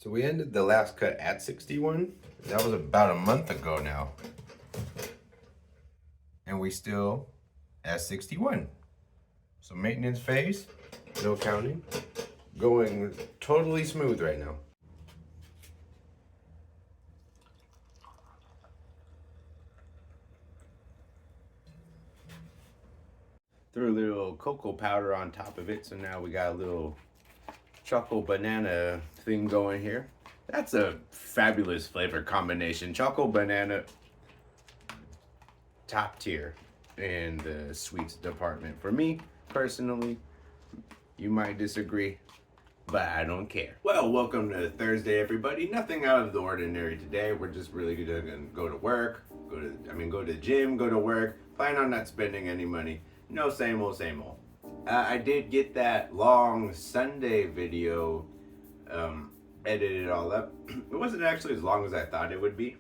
So we ended the last cut at 61. That was about a month ago now. And we still at 61. So maintenance phase, no counting, going totally smooth right now. Threw a little cocoa powder on top of it, so now we got a little choco banana thing going here. That's a fabulous flavor combination. Choco banana, top tier in the sweets department. For me, personally, you might disagree, but I don't care. Well, welcome to Thursday, everybody. Nothing out of the ordinary today. We're just really gonna go to work, go to the gym, go to work. Plan on not spending any money. No, same old, same old. I did get that long Sunday video edited all up. It wasn't actually as long as I thought it would be.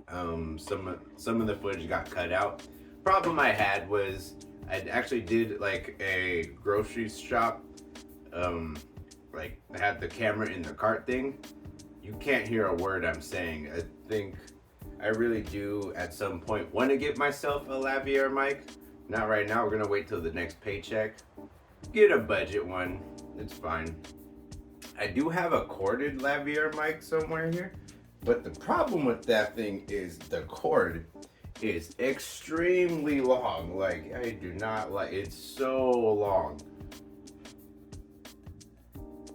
Some of the footage got cut out. Problem I had was I actually did like a grocery shop. Like I had the camera in the cart thing. You can't hear a word I'm saying. I think I really do at some point want to get myself a lavalier mic. Not right now. We're gonna wait till the next paycheck. Get a budget one. It's fine. I do have a corded lavalier mic somewhere here, but the problem with that thing is the cord is extremely long. Like I do not like it's so long.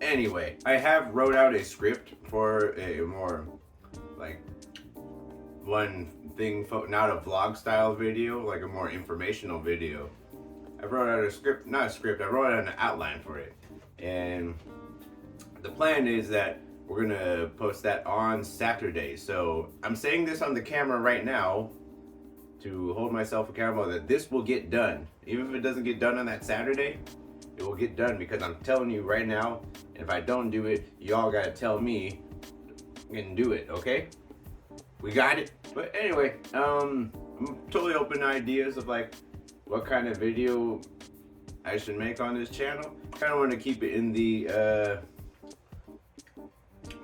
Anyway, I have wrote out a script for a more like one thing, not a vlog style video, like a more informational video. I wrote out a script, not a script, I wrote out an outline for it. And the plan is that we're gonna post that on Saturday. So I'm saying this on the camera right now to hold myself accountable that this will get done. Even if it doesn't get done on that Saturday, it will get done because I'm telling you right now, if I don't do it, y'all gotta tell me and do it, okay? We got it. But anyway, I'm totally open to ideas of like what kind of video I should make on this channel. Kind of want to keep it in the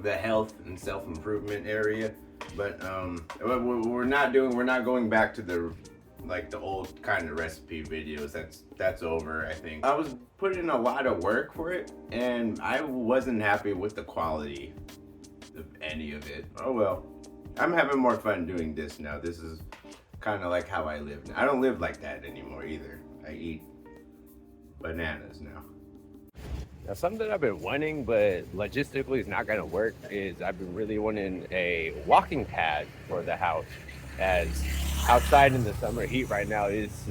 health and self-improvement area, but we're not going back to the old kind of recipe videos. That's over, I think. I was putting in a lot of work for it and I wasn't happy with the quality of any of it. Oh well. I'm having more fun doing this now. This is kind of like how I live now. I don't live like that anymore either. I eat bananas now. Now, something that I've been wanting, but logistically is not going to work, is I've been really wanting a walking pad for the house. As outside in the summer heat right now, this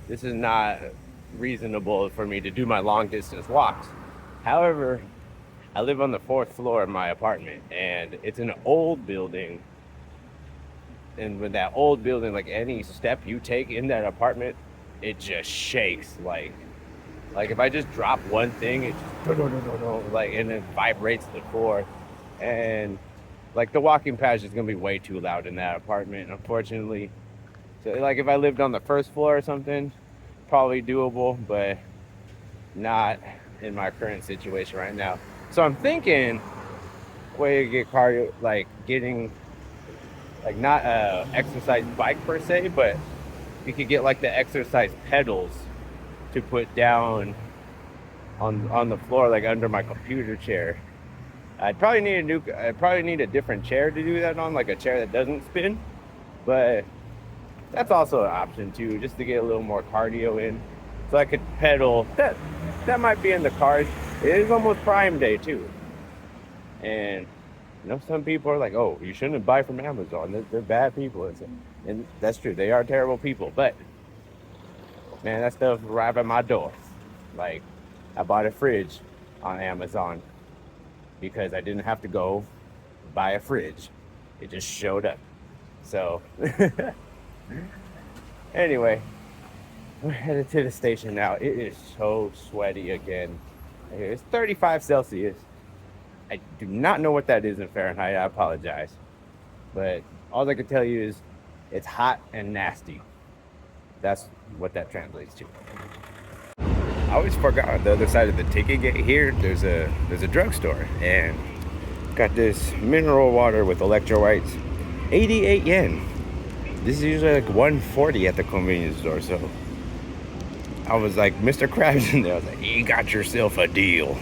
is not reasonable for me to do my long distance walks. However, I live on the 4th floor of my apartment, and it's an old building. And with that old building, like any step you take in that apartment, it just shakes. Like if I just drop one thing, it just like, and it vibrates the floor. And like the walking pad is just gonna be way too loud in that apartment, unfortunately. So like if I lived on the 1st floor or something, probably doable, but not in my current situation right now. So I'm thinking way to get cardio, like getting like not a exercise bike per se, but you could get like the exercise pedals to put down on the floor, like under my computer chair. I'd probably need a different chair to do that on, like a chair that doesn't spin, but that's also an option too, just to get a little more cardio in, so I could pedal. That might be in the cards. It is almost Prime Day too, and you know, some people are like, oh, you shouldn't buy from Amazon. They're bad people. And that's true. They are terrible people. But, man, that stuff arrived at my door. Like, I bought a fridge on Amazon because I didn't have to go buy a fridge. It just showed up. So, anyway, we're headed to the station now. It is so sweaty again. It's 35 Celsius. I do not know what that is in Fahrenheit. I apologize. But all I can tell you is it's hot and nasty. That's what that translates to. I always forgot on the other side of the ticket gate here, there's a drugstore. And Got this mineral water with electrolytes, 88 yen. This is usually like 140 at the convenience store, so I was like, Mr. Krabs in there. I was like, you got yourself a deal.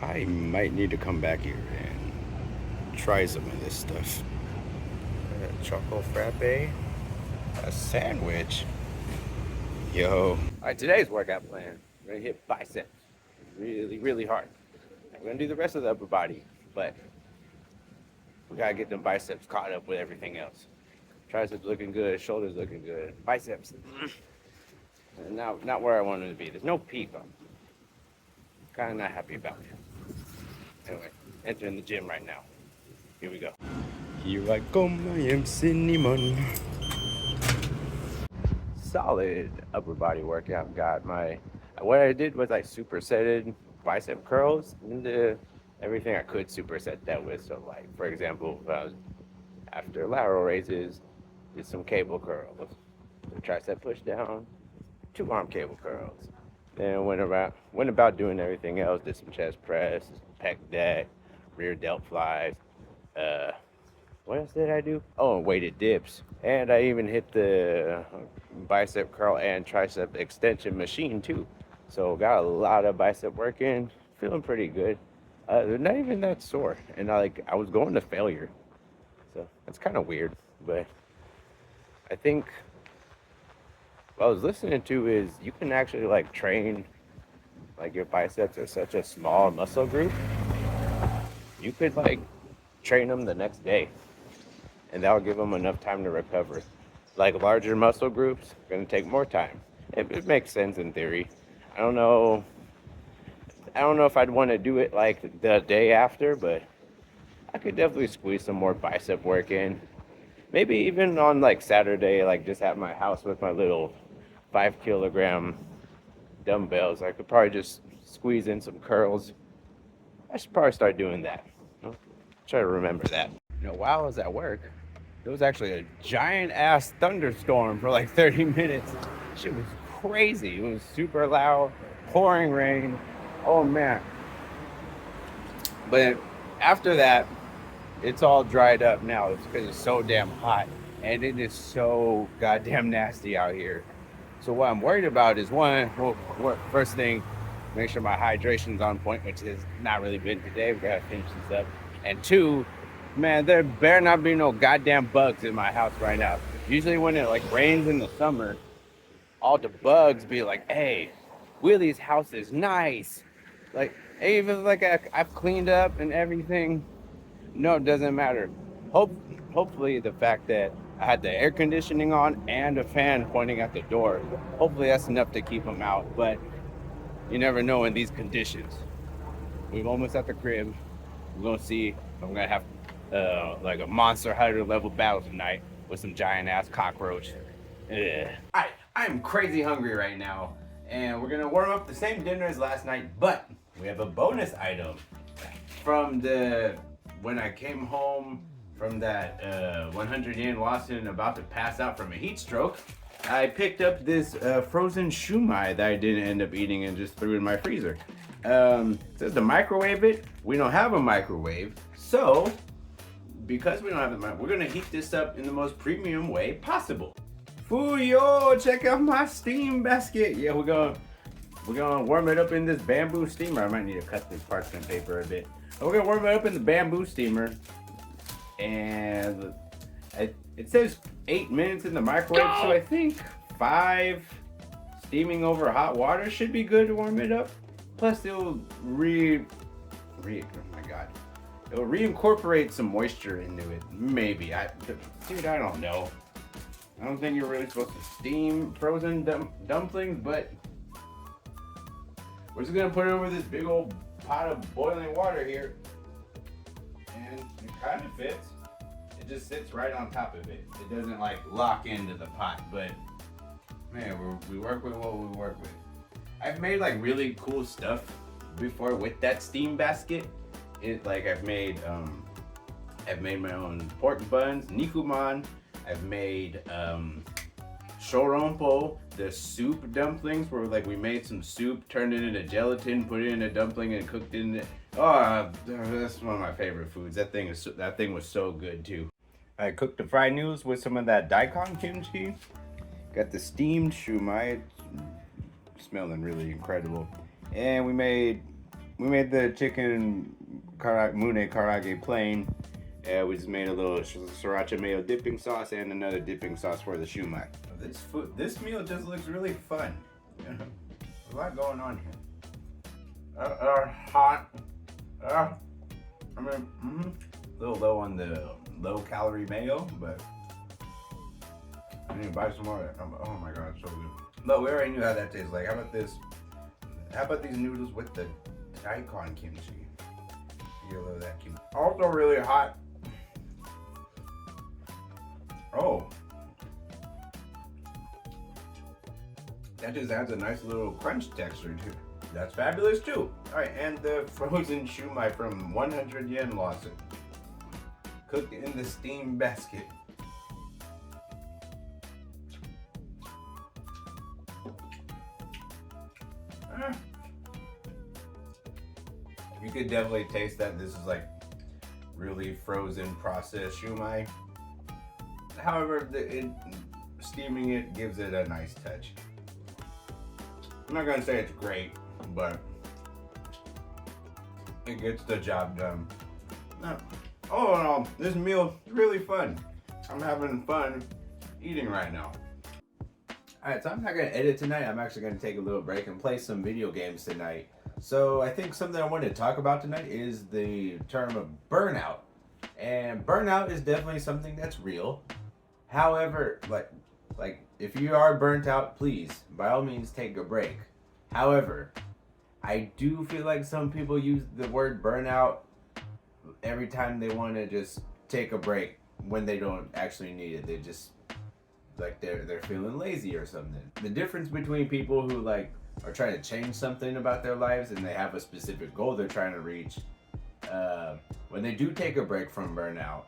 I might need to come back here and try some of this stuff. Choco frappe, a sandwich. Yo. All right, today's workout plan. We're gonna hit biceps really, really hard. We're gonna do the rest of the upper body, but we gotta get them biceps caught up with everything else. Triceps looking good, shoulders looking good, biceps. Not where I want them to be. There's no peak on them. Kind of not happy about it. Anyway, entering the gym right now. Here we go. Here I come, I am cinnamon. Solid upper body workout. Got what I did was I supersetted bicep curls into everything I could superset that with. So like, for example, after lateral raises, did some cable curls, the tricep push down, 2 arm cable curls. Then went about doing everything else. Did some chest press, pec deck, rear delt flies. What else did I do? Oh, weighted dips. And I even hit the bicep curl and tricep extension machine too. So got a lot of bicep work in. Feeling pretty good. They're not even that sore. And I was going to failure. So that's kind of weird. But I think what I was listening to is you can actually like train, like your biceps are such a small muscle group. You could like train them the next day, and that'll give them enough time to recover. Like larger muscle groups are gonna take more time. It makes sense in theory. I don't know if I'd want to do it like the day after, but I could definitely squeeze some more bicep work in. Maybe even on like Saturday, like just at my house with my little 5 kilogram dumbbells. I could probably just squeeze in some curls. I should probably start doing that. Try to remember that. While I was at work, there was actually a giant ass thunderstorm for like 30 minutes. Shit was crazy. It was super loud, pouring rain. Oh man. But after that, it's all dried up now. It's because it's so damn hot and it is so goddamn nasty out here. So what I'm worried about is first thing, make sure my hydration's on point, which has not really been today. We gotta finish this up. And 2, man, there better not be no goddamn bugs in my house right now. Usually when it like rains in the summer, all the bugs be like, hey, Willie's house is nice. Like, even like I've cleaned up and everything. No, it doesn't matter. Hopefully the fact that I had the air conditioning on and a fan pointing at the door, hopefully that's enough to keep them out. But you never know in these conditions. We're almost at the crib. We're gonna see if I'm gonna have like a Monster Hunter level battle tonight with some giant ass cockroach. Alright, I'm crazy hungry right now, and we're gonna warm up the same dinner as last night, but we have a bonus item from when I came home from that 100 yen loss and about to pass out from a heat stroke. I picked up this frozen shumai that I didn't end up eating and just threw in my freezer. It says to microwave it. We don't have a microwave, so because we don't have we're gonna heat this up in the most premium way possible. Yo, check out my steam basket. Yeah, we're gonna warm it up in this bamboo steamer. I might need to cut this parchment paper a bit. But we're gonna warm it up in the bamboo steamer, and it says 8 minutes in the microwave, so I think 5 steaming over hot water should be good to warm it up. Plus, it'll oh my god, it'll reincorporate some moisture into it. Maybe I don't know. I don't think you're really supposed to steam frozen dumplings, but we're just gonna put it over this big old pot of boiling water here, and it kind of fits. It just sits right on top of it. It doesn't like lock into the pot, but man, we work with what we work with. I've made like really cool stuff before with that steam basket. I've made my own pork buns, nikuman. I've made shoronpo, the soup dumplings, where like we made some soup, turned it into gelatin, put it in a dumpling, and cooked it in it. Oh, that's one of my favorite foods. That thing was so good too. I cooked the fried noodles with some of that daikon kimchi. Got the steamed shumai, smelling really incredible. And we made the chicken mune karage plain. We just made a little sriracha mayo dipping sauce and another dipping sauce for the shumai. This meal just looks really fun. A lot going on here. Hot. I mean, a little low on the low-calorie mayo, but I need to buy some more. Oh my god, it's so good. But we already knew how that tastes like. How about this? How about these noodles with the daikon kimchi? Get a little of that kimchi. Also really hot. Oh. That just adds a nice little crunch texture too. That's fabulous too. Alright, and the frozen shumai from 100 yen Lawson. Cooked in the steam basket. You could definitely taste that this is like really frozen processed shumai. However, steaming it gives it a nice touch. I'm not gonna say it's great, but it gets the job done. All in all, this meal is really fun. I'm having fun eating right now. Alright, so I'm not gonna edit tonight. I'm actually gonna take a little break and play some video games tonight. So I think something I wanted to talk about tonight is the term of burnout. And burnout is definitely something that's real. However, like if you are burnt out, please, by all means, take a break. However, I do feel like some people use the word burnout every time they want to just take a break when they don't actually need it. They just like they're feeling lazy or something. The difference between people who like are trying to change something about their lives and they have a specific goal they're trying to reach, when they do take a break from burnout,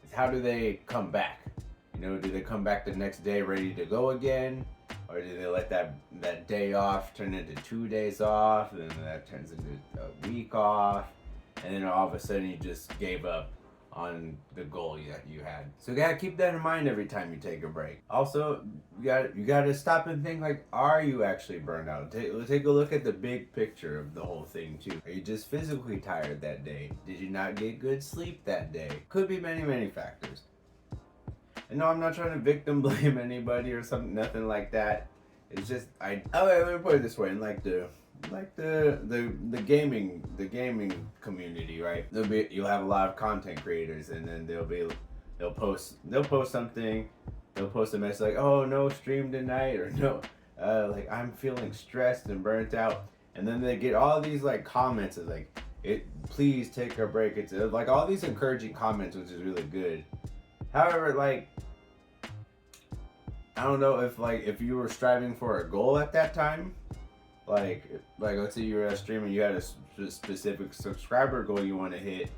is how do they come back? You know, do they come back the next day ready to go again? Or do they let that day off turn into 2 days off, and then that turns into a week off, and then all of a sudden you just gave up on the goal you had. So you gotta keep that in mind every time you take a break. Also, you gotta stop and think, like, are you actually burned out? Take a look at the big picture of the whole thing too. Are you just physically tired that day? Did you not get good sleep that day? Could be many factors. And no, I'm not trying to victim blame anybody or something, nothing like that. It's just let me put it this way, in the gaming community, right? You'll have a lot of content creators, and then they'll post something, they'll post a message like, oh, no stream tonight, or no, like I'm feeling stressed and burnt out, and then they get all these like comments of like, please take a break. It's like all these encouraging comments, which is really good. However, like, I don't know if you were striving for a goal at that time, like let's say you were at a stream and you had a specific subscriber goal you want to hit,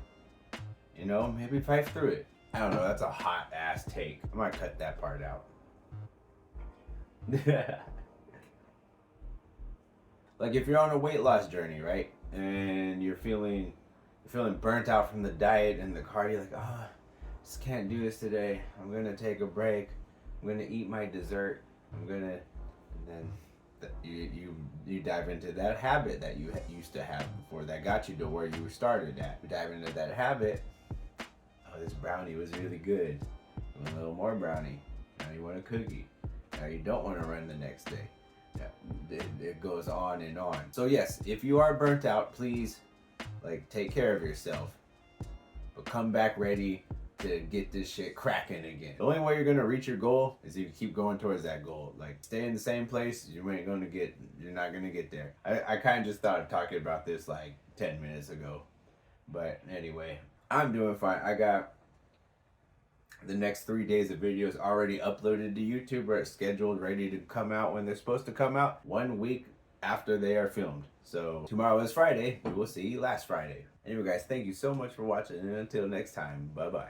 you know, maybe fight through it. I don't know, that's a hot ass take. I might cut that part out. Like if you're on a weight loss journey, right? And you're feeling burnt out from the diet and the cardio, like, oh, just can't do this today. I'm gonna take a break. I'm gonna eat my dessert. And then you dive into that habit that you used to have before that got you to where you started at. You dive into that habit. Oh, this brownie was really good. You want a little more brownie. Now you want a cookie. Now you don't want to run the next day. It goes on and on. So yes, if you are burnt out, please like take care of yourself. But come back ready to get this shit cracking again. The only way you're gonna reach your goal is if you keep going towards that goal. Like stay in the same place, you're not gonna get there. I kind of just thought of talking about this like 10 minutes ago. But anyway, I'm doing fine. I got the next 3 days of videos already uploaded to YouTube, or scheduled, ready to come out when they're supposed to come out 1 week after they are filmed. So tomorrow is Friday. We will see you last Friday. Anyway guys, thank you so much for watching, and until next time, bye bye.